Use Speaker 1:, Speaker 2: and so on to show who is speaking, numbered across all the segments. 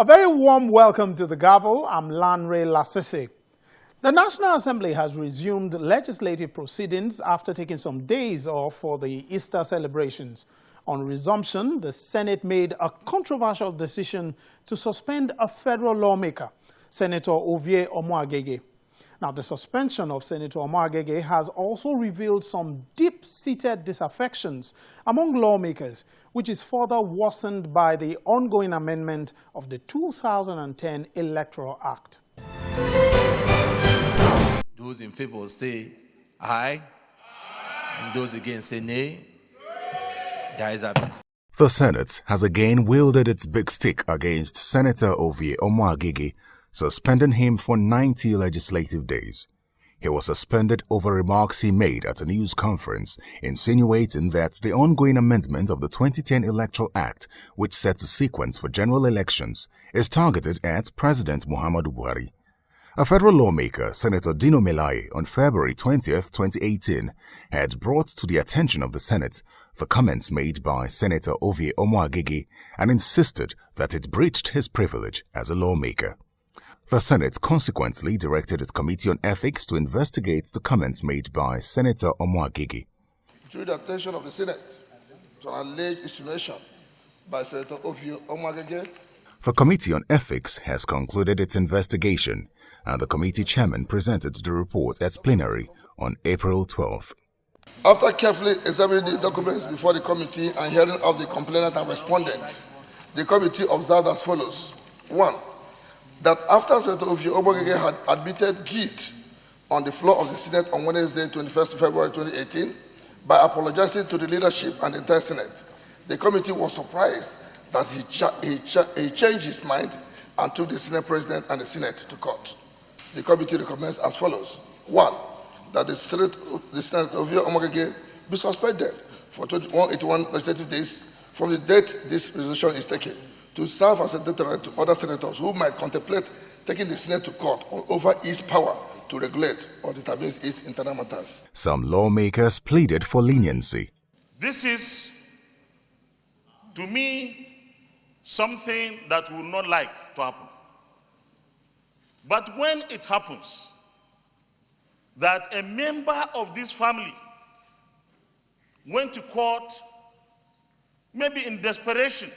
Speaker 1: A very warm welcome to the Gavel. I'm Lanre Lasisi. The National Assembly has resumed legislative proceedings after taking some days off for the Easter celebrations. On resumption, the Senate made a controversial decision to suspend a federal lawmaker, Senator Omo-Agege. Now, the suspension of Senator Omo-Agege has also revealed some deep-seated disaffections among lawmakers, which is further worsened by the ongoing amendment of the 2010 Electoral Act.
Speaker 2: Those in favor say aye, and those against say nay. The ayes have it.
Speaker 3: The Senate has again wielded its big stick against Senator Omo-Agege, suspending him for 90 legislative days. He was suspended over remarks he made at a news conference, insinuating that the ongoing amendment of the 2010 Electoral Act, which sets a sequence for general elections, is targeted at President Muhammadu Buhari. A federal lawmaker, Senator Dino Melaye, on February 20, 2018, had brought to the attention of the Senate the comments made by Senator Omo-Agege and insisted that it breached his privilege as a lawmaker. The Senate consequently directed its Committee on Ethics to investigate the comments made by Senator Omo-Agege.
Speaker 4: Drew the attention of the Senate to an alleged insinuation by Senator Omo-Agege.
Speaker 3: The Committee on Ethics has concluded its investigation, and the committee chairman presented the report at plenary on April 12th.
Speaker 4: After carefully examining the documents before the committee and hearing of the complainant and respondent, the committee observed as follows. 1. That after Senator Omo-Agege had admitted guilt on the floor of the Senate on Wednesday, 21st February 2018, by apologizing to the leadership and the entire Senate, the committee was surprised that he changed his mind and took the Senate President and the Senate to court. The committee recommends as follows. 1. That the Senate Omo-Agege be suspended for 181 legislative days from the date this resolution is taken, to serve as a deterrent to other senators who might contemplate taking the Senate to court over its power to regulate or determine its internal matters.
Speaker 3: Some lawmakers pleaded for leniency.
Speaker 5: This is, to me, something that we would not like to happen. But when it happens that a member of this family went to court, maybe in desperation,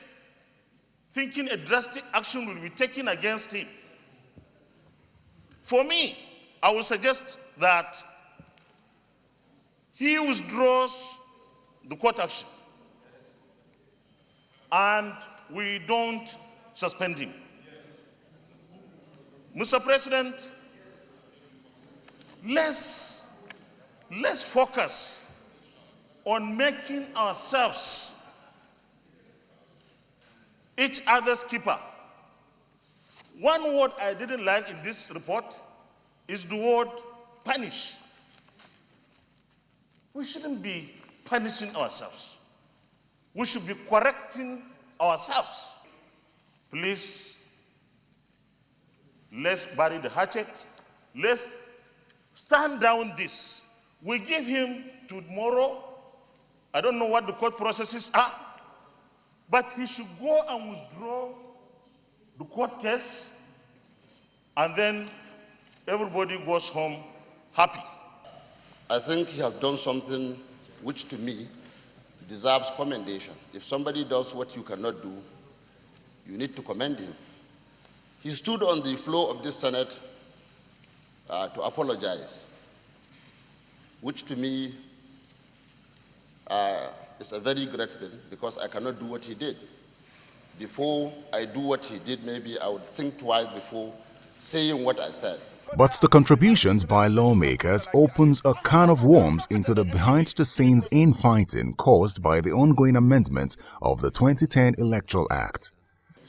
Speaker 5: thinking a drastic action will be taken against him, for me, I will suggest that he withdraws the court action and we don't suspend him. Mr. President, let's focus on making ourselves each other's keeper. One word I didn't like in this report is the word punish. We shouldn't be punishing ourselves. We should be correcting ourselves. Please, let's bury the hatchet. Let's stand down this. We give him tomorrow. I don't know what the court processes are, but he should go and withdraw the court case, and then everybody goes home happy.
Speaker 6: I think he has done something which, to me, deserves commendation. If somebody does what you cannot do, you need to commend him. He stood on the floor of this Senate to apologize, which to me is a very great thing, because I cannot do what he did. Before I do what he did, maybe I would think twice before saying what I said.
Speaker 3: But the contributions by lawmakers opens a can of worms into the behind-the-scenes infighting caused by the ongoing amendment of the 2010 Electoral Act.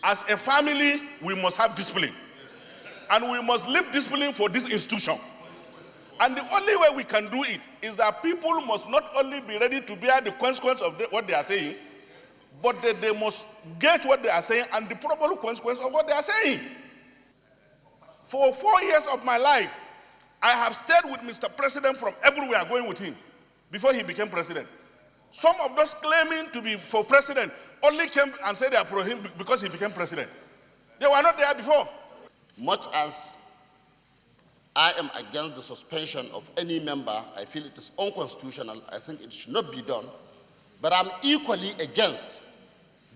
Speaker 5: As a family, we must have discipline. And we must live discipline for this institution. And the only way we can do it is that people must not only be ready to bear the consequence of what they are saying, but that they must get what they are saying and the probable consequence of what they are saying. For 4 years of my life, I have stayed with Mr. President from everywhere, going with him, before he became president. Some of those claiming to be for president only came and said they are for him because he became president. They were not there before.
Speaker 6: Much as I am against the suspension of any member, I feel it is unconstitutional. I think it should not be done. But I'm equally against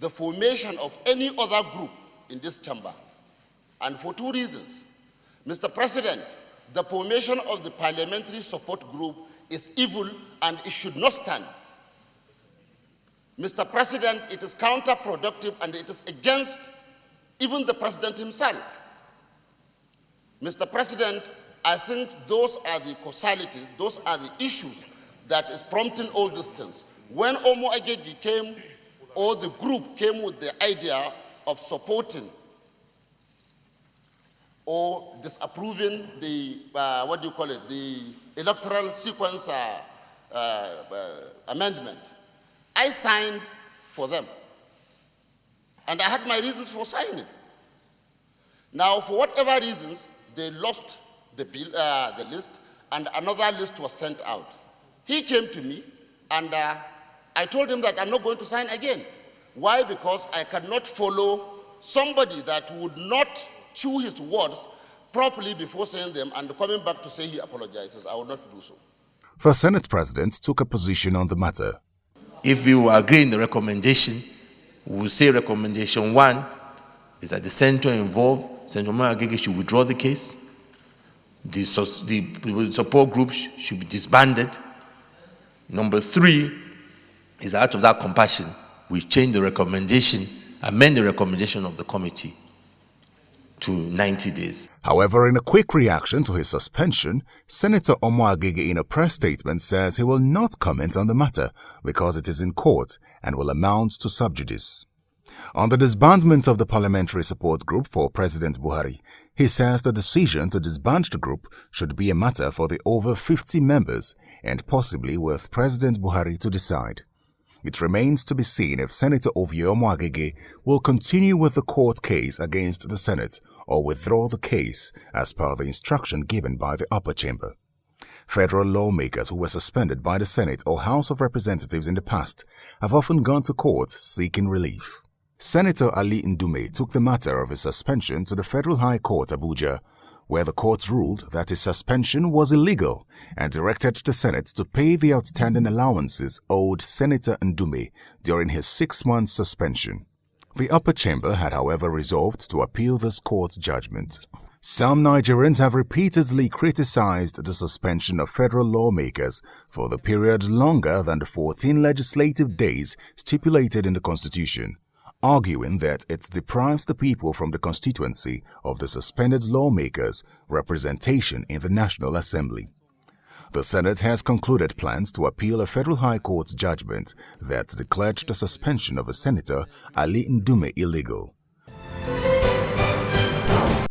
Speaker 6: the formation of any other group in this chamber. And for two reasons. Mr. President, the formation of the parliamentary support group is evil and it should not stand. Mr. President, it is counterproductive and it is against even the president himself. Mr. President, I think those are the causalities, those are the issues that is prompting all these things. When Omo-Agege came, or the group came with the idea of supporting or disapproving the, the electoral sequence amendment, I signed for them. And I had my reasons for signing. Now, for whatever reasons, they lost the bill, the list, and another list was sent out. He came to me, and I told him that I'm not going to sign again. Why? Because I cannot follow somebody that would not chew his words properly before saying them and coming back to say he apologizes. I will not do so.
Speaker 3: The Senate President took a position on the matter.
Speaker 2: If we will agree in the recommendation, we will say recommendation 1 is that the senator involved, Senator Omo-Agege, should withdraw the case. The support group should be disbanded. Number 3 is out of that compassion, we change the recommendation, amend the recommendation of the committee to 90 days.
Speaker 3: However, in a quick reaction to his suspension, Senator Omo-Agege in a press statement says he will not comment on the matter because it is in court and will amount to sub judice. On the disbandment of the parliamentary support group for President Buhari, he says the decision to disband the group should be a matter for the over 50 members and possibly with President Buhari to decide. It remains to be seen if Senator Omo-Agege will continue with the court case against the Senate or withdraw the case as per the instruction given by the upper chamber. Federal lawmakers who were suspended by the Senate or House of Representatives in the past have often gone to court seeking relief. Senator Ali Ndume took the matter of his suspension to the Federal High Court, Abuja, where the court ruled that his suspension was illegal and directed the Senate to pay the outstanding allowances owed Senator Ndume during his 6-month suspension. The upper chamber had, however, resolved to appeal this court's judgment. Some Nigerians have repeatedly criticized the suspension of federal lawmakers for the period longer than the 14 legislative days stipulated in the Constitution, arguing that it deprives the people from the constituency of the suspended lawmakers' representation in the National Assembly. The Senate has concluded plans to appeal a federal high court judgment that declared the suspension of a senator, Ali Ndume, illegal.